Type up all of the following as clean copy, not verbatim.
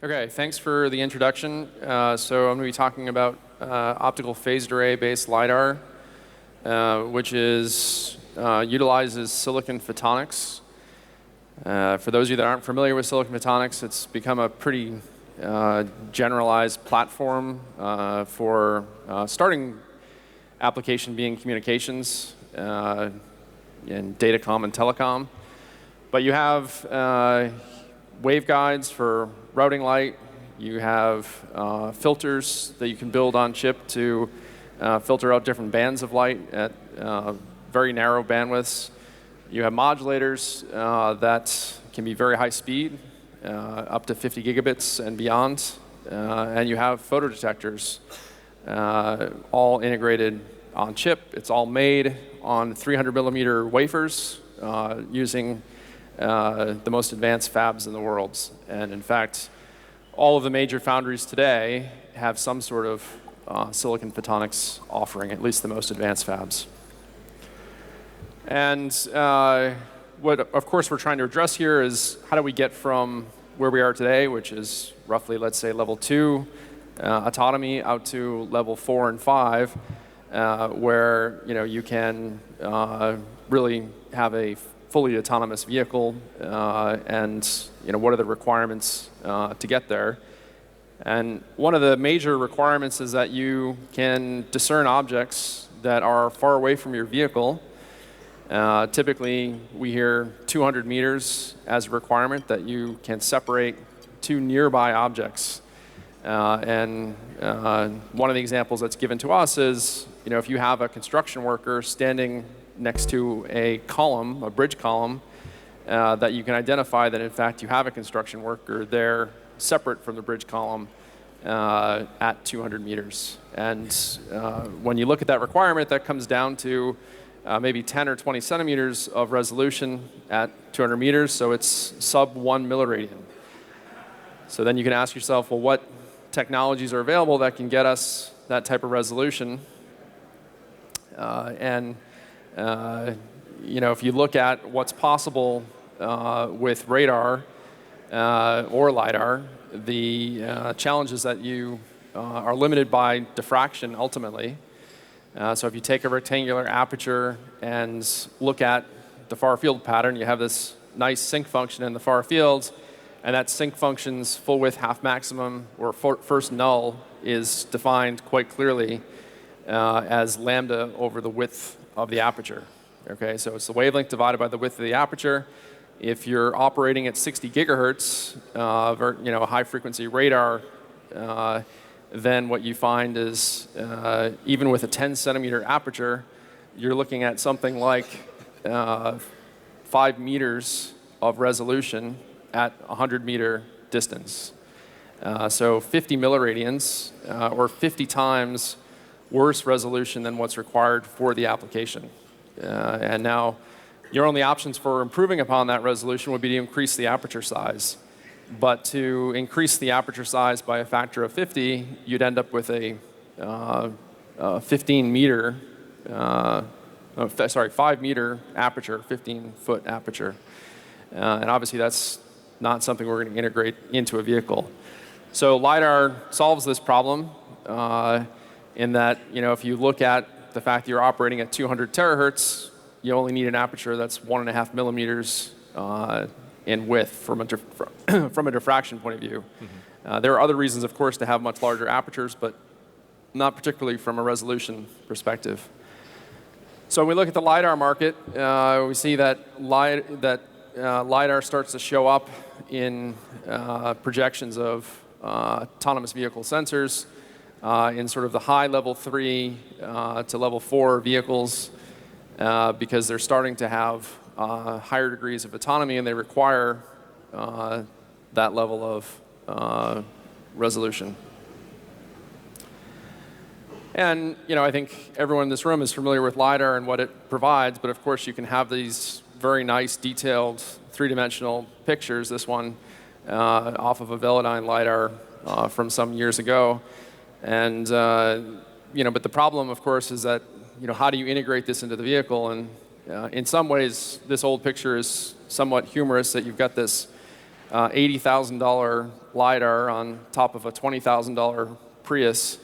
Okay, thanks for the introduction. So I'm going to be talking about optical phased array-based LiDAR, which utilizes silicon photonics. For those of you that aren't familiar with silicon photonics, it's become a pretty generalized platform for starting application being communications in datacom and telecom. But you have waveguides for routing light. You have filters that you can build on chip to filter out different bands of light at very narrow bandwidths. You have modulators that can be very high speed, up to 50 gigabits and beyond. And you have photodetectors, all integrated on chip. It's all made on 300 millimeter wafers using the most advanced fabs in the world. And in fact, all of the major foundries today have some sort of silicon photonics offering, at least the most advanced fabs. And what, of course, we're trying to address here is how do we get from where we are today, which is roughly, let's say, level 2 autonomy, out to level 4 and 5, where you can really have a fully autonomous vehicle, and what are the requirements to get there. And one of the major requirements is that you can discern objects that are far away from your vehicle. Typically, we hear 200 meters as a requirement, that you can separate two nearby objects. And one of the examples that's given to us is, if you have a construction worker standing next to a column, a bridge column, that you can identify that in fact you have a construction worker there separate from the bridge column at 200 meters. And when you look at that requirement, that comes down to maybe 10 or 20 centimeters of resolution at 200 meters, so it's sub 1 milliradian. So then you can ask yourself, well, what technologies are available that can get us that type of resolution? If you look at what's possible with radar or LiDAR, the challenge is that you are limited by diffraction ultimately. So if you take a rectangular aperture and look at the far field pattern, you have this nice sync function in the far field, and that sync function's full width half maximum, or first null, is defined quite clearly as lambda over the width of the aperture. Okay, so it's the wavelength divided by the width of the aperture. If you're operating at 60 gigahertz, a high frequency radar, then what you find is even with a 10 centimeter aperture, you're looking at something like 5 meters of resolution at 100 meter distance. So 50 milliradians, or 50 times worse resolution than what's required for the application. And now, your only options for improving upon that resolution would be to increase the aperture size. But to increase the aperture size by a factor of 50, you'd end up with a 5 meter aperture, 15-foot aperture. And obviously, that's not something we're going to integrate into a vehicle. So LiDAR solves this problem in that, if you look at the fact that you're operating at 200 terahertz, you only need an aperture that's 1.5 millimeters in width from a diffraction point of view. Mm-hmm. There are other reasons, of course, to have much larger apertures, but not particularly from a resolution perspective. So when we look at the LiDAR market, we see that LiDAR starts to show up in projections of autonomous vehicle sensors in sort of the high level 3 to level 4 vehicles, because they're starting to have higher degrees of autonomy, and they require that level of resolution. And I think everyone in this room is familiar with LiDAR and what it provides, but of course you can have these very nice detailed three-dimensional pictures. This one off of a Velodyne LiDAR from some years ago. And but the problem, of course, is that how do you integrate this into the vehicle? And in some ways, this old picture is somewhat humorous, that you've got this $80,000 LiDAR on top of a $20,000 Prius,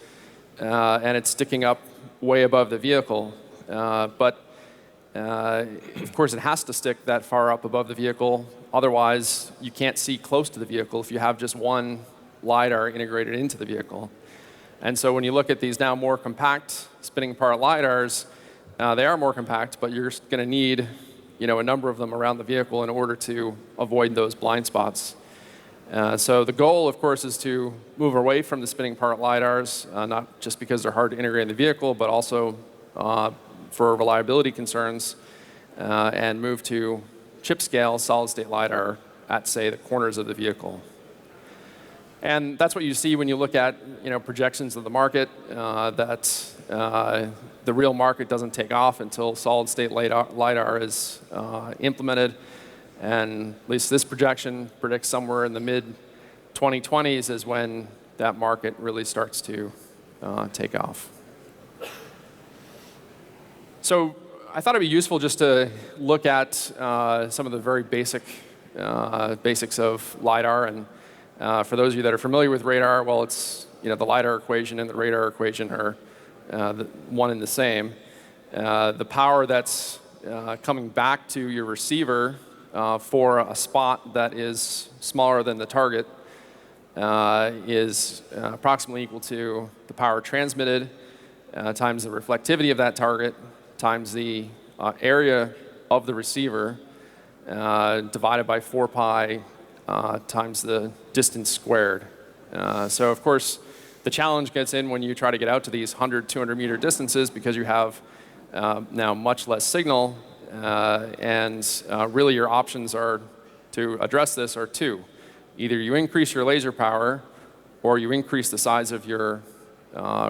and it's sticking up way above the vehicle. But of course, it has to stick that far up above the vehicle. Otherwise, you can't see close to the vehicle if you have just one LiDAR integrated into the vehicle. And so when you look at these now more compact spinning part LiDARs, they are more compact, but you're going to need a number of them around the vehicle in order to avoid those blind spots. So the goal, of course, is to move away from the spinning part LiDARs, not just because they're hard to integrate in the vehicle, but also for reliability concerns, and move to chip-scale solid-state LiDAR at, say, the corners of the vehicle. And that's what you see when you look at projections of the market, that the real market doesn't take off until solid-state LiDAR is implemented. And at least this projection predicts somewhere in the mid-2020s is when that market really starts to take off. So I thought it'd be useful just to look at some of the very basics of LiDAR. And for those of you that are familiar with radar, well, it's the LiDAR equation and the radar equation are one and the same. The power that's coming back to your receiver for a spot that is smaller than the target is approximately equal to the power transmitted times the reflectivity of that target times the area of the receiver divided by 4 pi times the distance squared. So of course, the challenge gets in when you try to get out to these 100, 200 meter distances because you have now much less signal, and really your options are to address this are two. Either you increase your laser power or you increase the size of your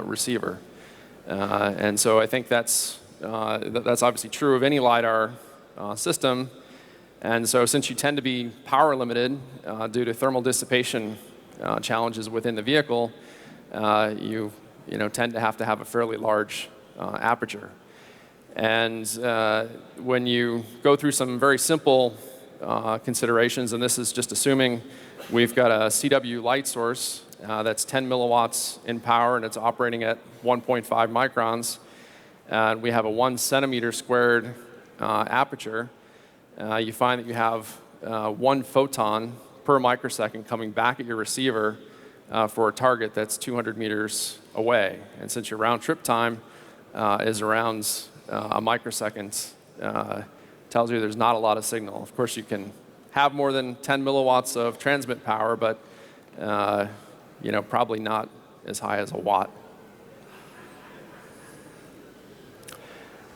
receiver. And so I think that's obviously true of any LiDAR system. And so since you tend to be power limited due to thermal dissipation challenges within the vehicle, you tend to have a fairly large aperture. And when you go through some very simple considerations, and this is just assuming we've got a CW light source that's 10 milliwatts in power and it's operating at 1.5 microns, and we have a 1 centimeter squared aperture, you find that you have 1 photon per microsecond coming back at your receiver for a target that's 200 meters away. And since your round trip time is around a microsecond, tells you there's not a lot of signal. Of course, you can have more than 10 milliwatts of transmit power, but probably not as high as a watt.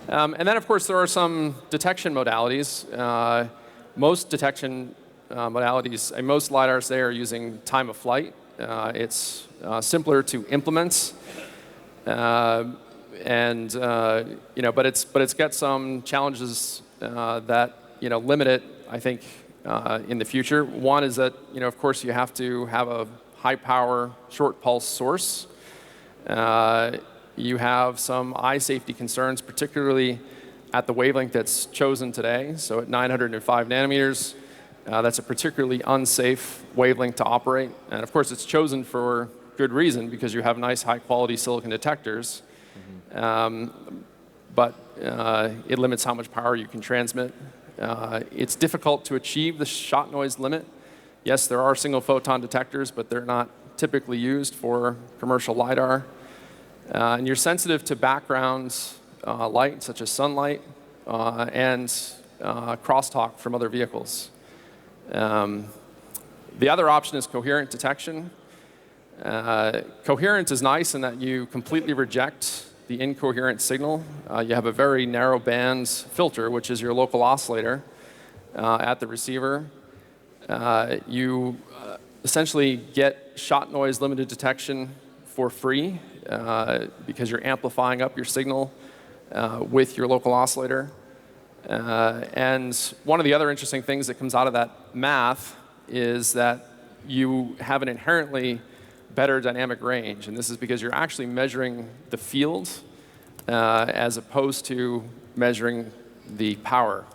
And then, of course, there are some detection modalities. Most detection modalities, and most LiDARs today are using time of flight. It's simpler to implement, but it's got some challenges that limit it, I think, in the future. One is that of course you have to have a high power short pulse source. You have some eye safety concerns, particularly at the wavelength that's chosen today. So at 905 nanometers, that's a particularly unsafe wavelength to operate. And of course, it's chosen for good reason because you have nice high quality silicon detectors. But it limits how much power you can transmit. It's difficult to achieve the shot noise limit. Yes, there are single photon detectors, but they're not typically used for commercial LiDAR. And you're sensitive to background light, such as sunlight, and crosstalk from other vehicles. The other option is coherent detection. Coherent is nice in that you completely reject the incoherent signal. You have a very narrow band filter, which is your local oscillator, at the receiver. You essentially get shot noise limited detection for free because you're amplifying up your signal with your local oscillator. And one of the other interesting things that comes out of that math is that you have an inherently better dynamic range. And this is because you're actually measuring the field as opposed to measuring the power.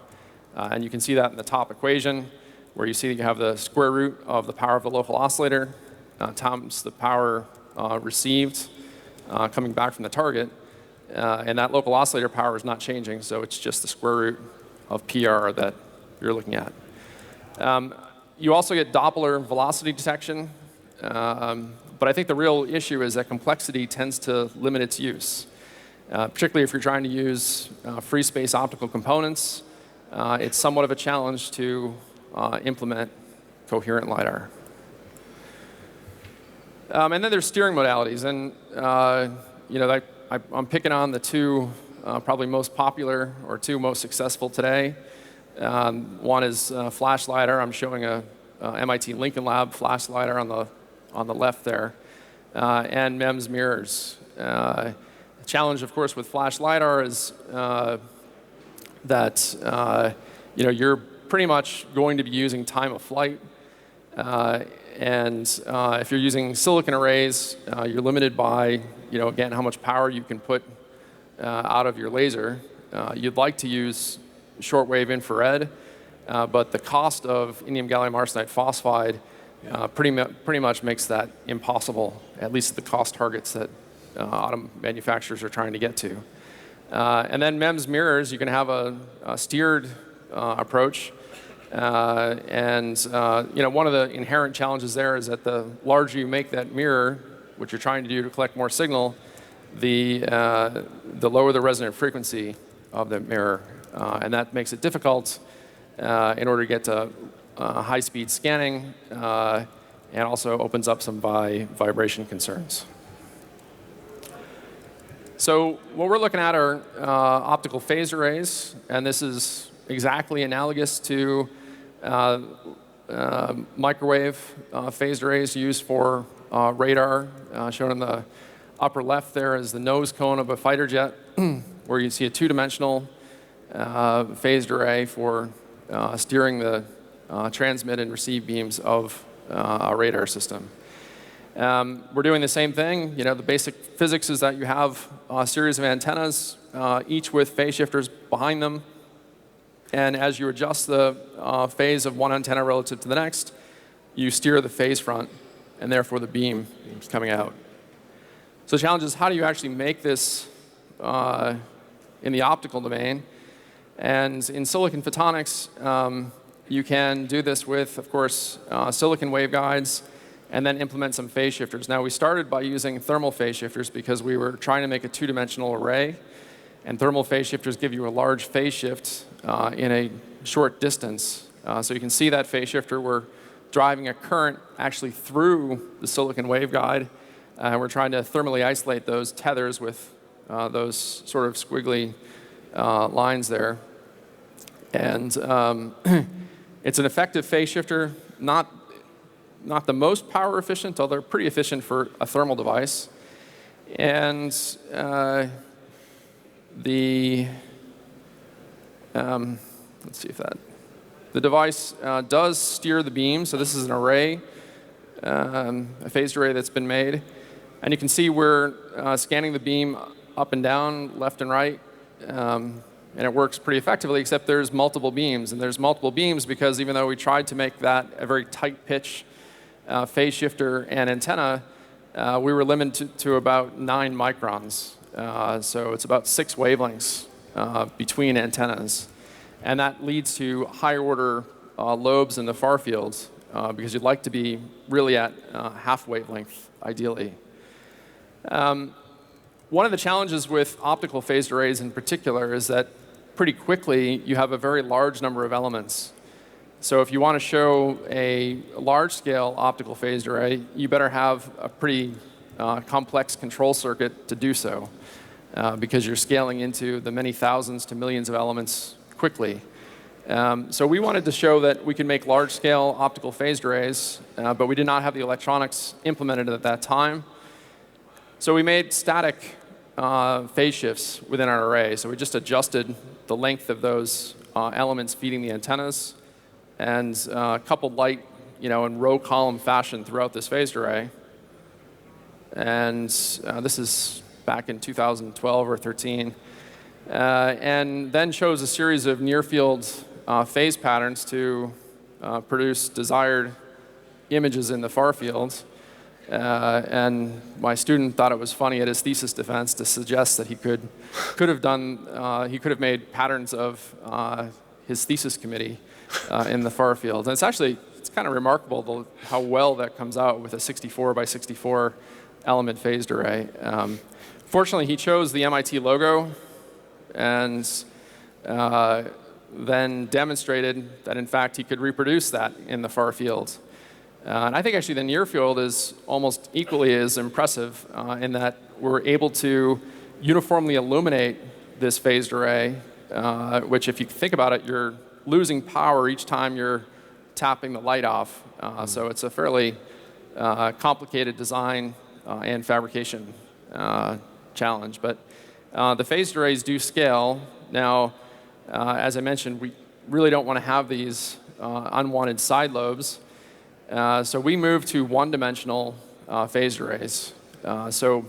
And you can see that in the top equation. where you see that you have the square root of the power of the local oscillator times the power received coming back from the target. And that local oscillator power is not changing, so it's just the square root of PR that you're looking at. You also get Doppler velocity detection, but I think the real issue is that complexity tends to limit its use. Particularly if you're trying to use free space optical components, it's somewhat of a challenge to implement coherent LiDAR. And then there's steering modalities, and I'm picking on the two probably most popular or two most successful today. One is flash LiDAR. I'm showing a MIT Lincoln Lab flash LiDAR on the left there, and MEMS mirrors. The challenge, of course, with flash LiDAR is that you're pretty much going to be using time of flight. And if you're using silicon arrays, you're limited by, again, how much power you can put out of your laser. You'd like to use shortwave infrared, but the cost of indium gallium arsenide phosphide pretty much makes that impossible, at least the cost targets that auto manufacturers are trying to get to. And then MEMS mirrors, you can have a steered approach. One of the inherent challenges there is that the larger you make that mirror, which you're trying to do to collect more signal, the lower the resonant frequency of the mirror. And that makes it difficult in order to get to high-speed scanning, and also opens up some vibration concerns. So what we're looking at are optical phased arrays, and this is exactly analogous to microwave phased arrays used for radar. Shown in the upper left there is the nose cone of a fighter jet, where you see a two-dimensional phased array for steering the transmit and receive beams of a radar system. We're doing the same thing. The basic physics is that you have a series of antennas, each with phase shifters behind them. And as you adjust the phase of one antenna relative to the next, you steer the phase front, and therefore the beam is coming out. So the challenge is, how do you actually make this in the optical domain? And in silicon photonics, you can do this with, of course, silicon waveguides, and then implement some phase shifters. Now, we started by using thermal phase shifters because we were trying to make a two-dimensional array. And thermal phase shifters give you a large phase shift in a short distance. So you can see that phase shifter. We're driving a current actually through the silicon waveguide. And we're trying to thermally isolate those tethers with those sort of squiggly lines there. And it's an effective phase shifter, not the most power efficient, although pretty efficient for a thermal device. And let's see if the device does steer the beam. So this is an array, a phased array that's been made. And you can see we're scanning the beam up and down, left and right. And it works pretty effectively, except there's multiple beams. And there's multiple beams because even though we tried to make that a very tight pitch phase shifter and antenna, we were limited to about 9 microns. So it's about 6 wavelengths between antennas. And that leads to higher order lobes in the far fields because you'd like to be really at half wavelength, ideally. One of the challenges with optical phased arrays in particular is that pretty quickly you have a very large number of elements. So if you want to show a large-scale optical phased array, you better have a pretty complex control circuit to do so because you're scaling into the many thousands to millions of elements quickly. So we wanted to show that we could make large-scale optical phased arrays, but we did not have the electronics implemented at that time. So we made static phase shifts within our array. So we just adjusted the length of those elements feeding the antennas and coupled light in row column fashion throughout this phased array. And this is back in 2012 or 13. And then chose a series of near field phase patterns to produce desired images in the far field. And my student thought it was funny at his thesis defense to suggest that he could have made patterns of his thesis committee in the far field. And it's kind of remarkable how well that comes out with a 64 by 64 element phased array. Fortunately, he chose the MIT logo and then demonstrated that, in fact, he could reproduce that in the far field. And I think actually the near field is almost equally as impressive in that we're able to uniformly illuminate this phased array, which if you think about it, you're losing power each time you're tapping the light off. So it's a fairly complicated design and fabrication challenge. But the phased arrays do scale. Now, as I mentioned, we really don't want to have these unwanted side lobes. So we moved to one-dimensional phased arrays. So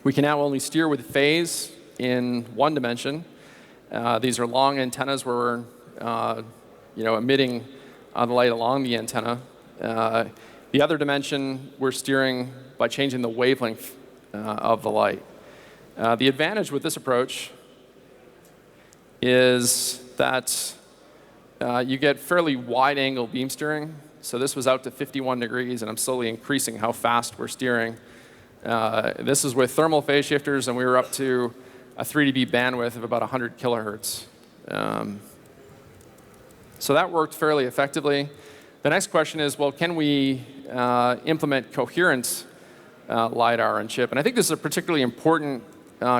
we can now only steer with phase in one dimension. These are long antennas where we're emitting the light along the antenna. The other dimension, we're steering by changing the wavelength of the light. The advantage with this approach is that you get fairly wide-angle beam steering. So this was out to 51 degrees, and I'm slowly increasing how fast we're steering. This is with thermal phase shifters, and we were up to a 3 dB bandwidth of about 100 kilohertz. So that worked fairly effectively. The next question is, well, can we implement coherent LiDAR on chip? And I think this is a particularly important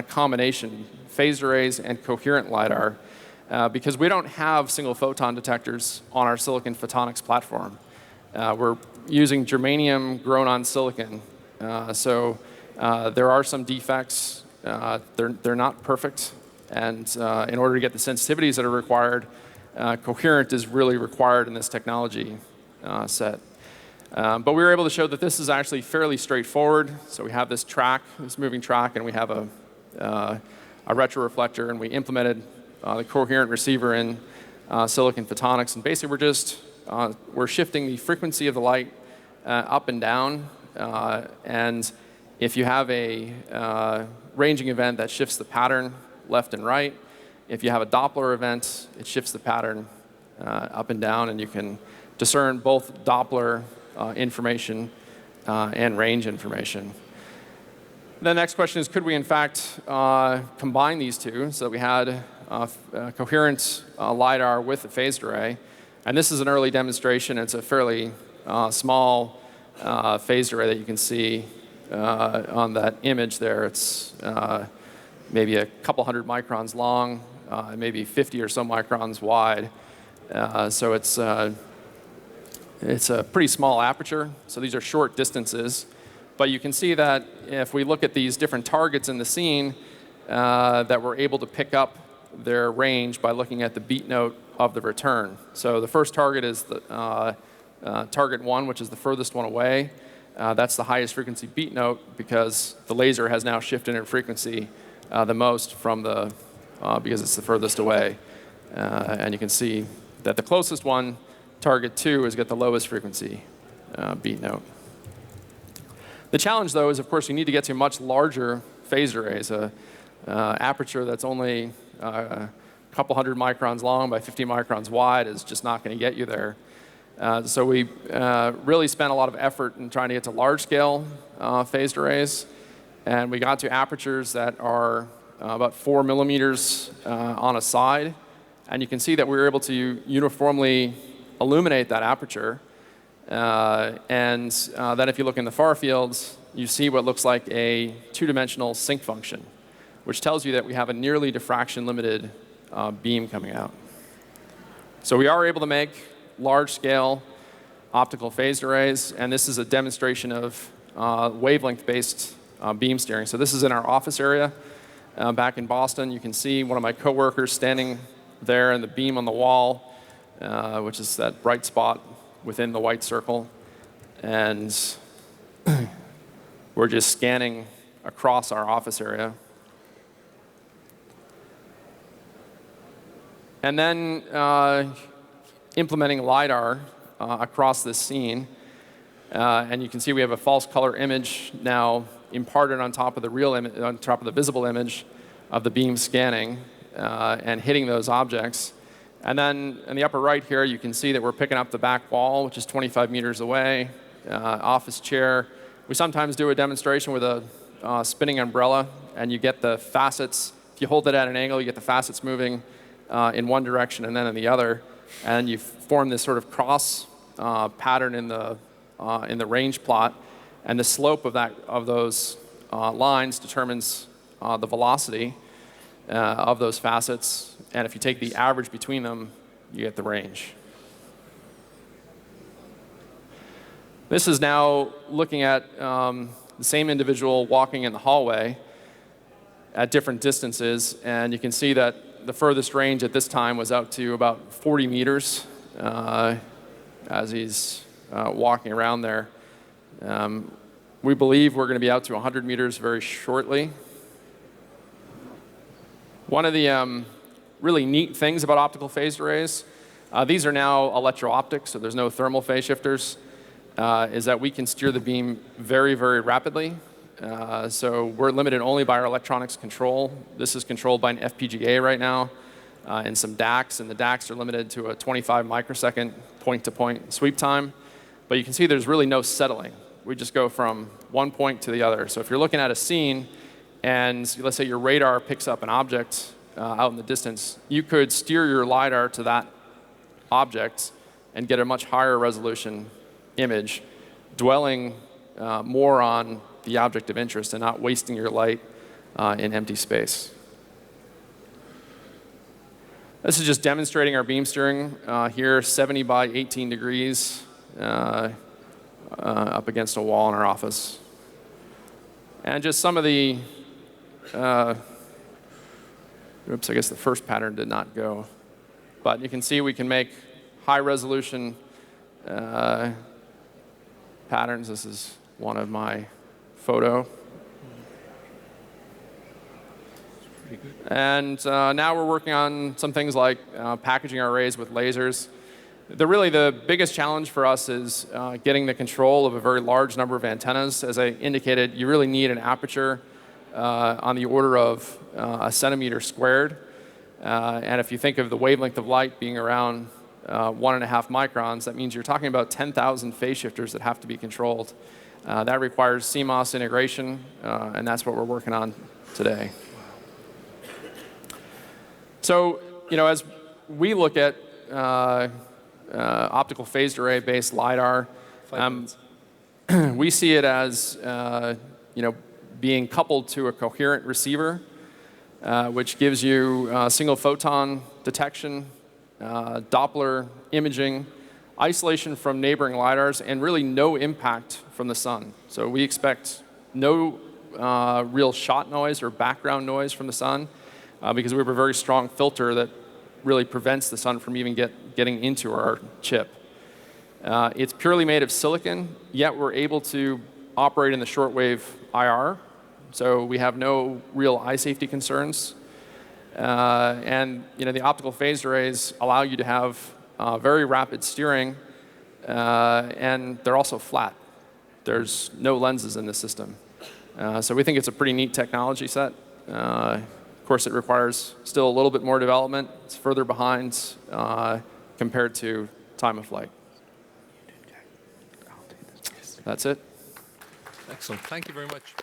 combination, phased arrays and coherent LiDAR, because we don't have single photon detectors on our silicon photonics platform. We're using germanium grown on silicon. So there are some defects. They're not perfect. And in order to get the sensitivities that are required, coherent is really required in this technology set. But we were able to show that this is actually fairly straightforward. So we have this track, this moving track, and we have a retroreflector, and we implemented the coherent receiver in silicon photonics. And basically, we're shifting the frequency of the light up and down. And if you have a ranging event, that shifts the pattern left and right. If you have a Doppler event, it shifts the pattern up and down, and you can discern both Doppler information and range information. The next question is, could we in fact combine these two so that we had coherent LiDAR with a phased array? And this is an early demonstration. It's a fairly small phased array that you can see on that image there. It's maybe a couple hundred microns long, maybe 50 or so microns wide. So it's a pretty small aperture. So these are short distances. But you can see that if we look at these different targets in the scene, that we're able to pick up their range by looking at the beat note of the return. So the first target is the target 1, which is the furthest one away. That's the highest frequency beat note because the laser has now shifted in frequency the most from because it's the furthest away. And you can see that the closest one, target 2, has got the lowest frequency beat note. The challenge, though, is, of course, you need to get to much larger phased arrays. Aperture that's only a couple hundred microns long by 50 microns wide is just not going to get you there. So we really spent a lot of effort in trying to get to large-scale phased arrays. And we got to apertures that are about 4 millimeters on a side. And you can see that we were able to uniformly illuminate that aperture. And then if you look in the far fields, you see what looks like a two-dimensional sync function, which tells you that we have a nearly diffraction-limited beam coming out. So we are able to make large-scale optical phased arrays, and this is a demonstration of wavelength-based beam steering. So this is in our office area back in Boston. You can see one of my coworkers standing there in the beam on the wall, which is that bright spot within the white circle. And we're just scanning across our office area. And then implementing LiDAR across this scene. And you can see we have a false color image now imparted on top of the real image, on top of the visible image of the beam scanning and hitting those objects. And then in the upper right here, you can see that we're picking up the back wall, which is 25 meters away, office chair. We sometimes do a demonstration with a spinning umbrella, and you get the facets. If you hold it at an angle, you get the facets moving in one direction and then in the other, and you form this sort of cross pattern in the range plot, and the slope of those lines determines the velocity of those facets, and if you take the average between them, you get the range. This is now looking at the same individual walking in the hallway at different distances, and you can see that the furthest range at this time was out to about 40 meters as he's walking around there. We believe we're going to be out to 100 meters very shortly. One of the really neat things about optical phased arrays, these are now electro-optics, so there's no thermal phase shifters, is that we can steer the beam very, very rapidly. So we're limited only by our electronics control. This is controlled by an FPGA right now and some DACs, and the DACs are limited to a 25 microsecond point-to-point sweep time. But you can see there's really no settling. We just go from one point to the other. So if you're looking at a scene, and let's say your radar picks up an object out in the distance, you could steer your LiDAR to that object and get a much higher resolution image, dwelling more on the object of interest and not wasting your light in empty space. This is just demonstrating our beam steering here, 70 by 18 degrees up against a wall in our office. And just some of the oops, I guess the first pattern did not go. But you can see we can make high-resolution patterns. This is one of my photo. And now we're working on some things like packaging our arrays with lasers. Really the biggest challenge for us is getting the control of a very large number of antennas. As I indicated, you really need an aperture on the order of a centimeter squared. And if you think of the wavelength of light being around 1.5 microns, that means you're talking about 10,000 phase shifters that have to be controlled. That requires CMOS integration, and that's what we're working on today. So, as we look at optical phased array-based LiDAR, we see it as being coupled to a coherent receiver, which gives you single photon detection, Doppler imaging, isolation from neighboring LiDARs, and really no impact from the sun. So we expect no real shot noise or background noise from the sun because we have a very strong filter that really prevents the sun from even getting into our chip. It's purely made of silicon, yet we're able to operate in the shortwave IR. So we have no real eye safety concerns. And the optical phased arrays allow you to have very rapid steering, and they're also flat. There's no lenses in the system. So we think it's a pretty neat technology set. Of course, it requires still a little bit more development. It's further behind compared to time of flight. That's it. Excellent. Thank you very much.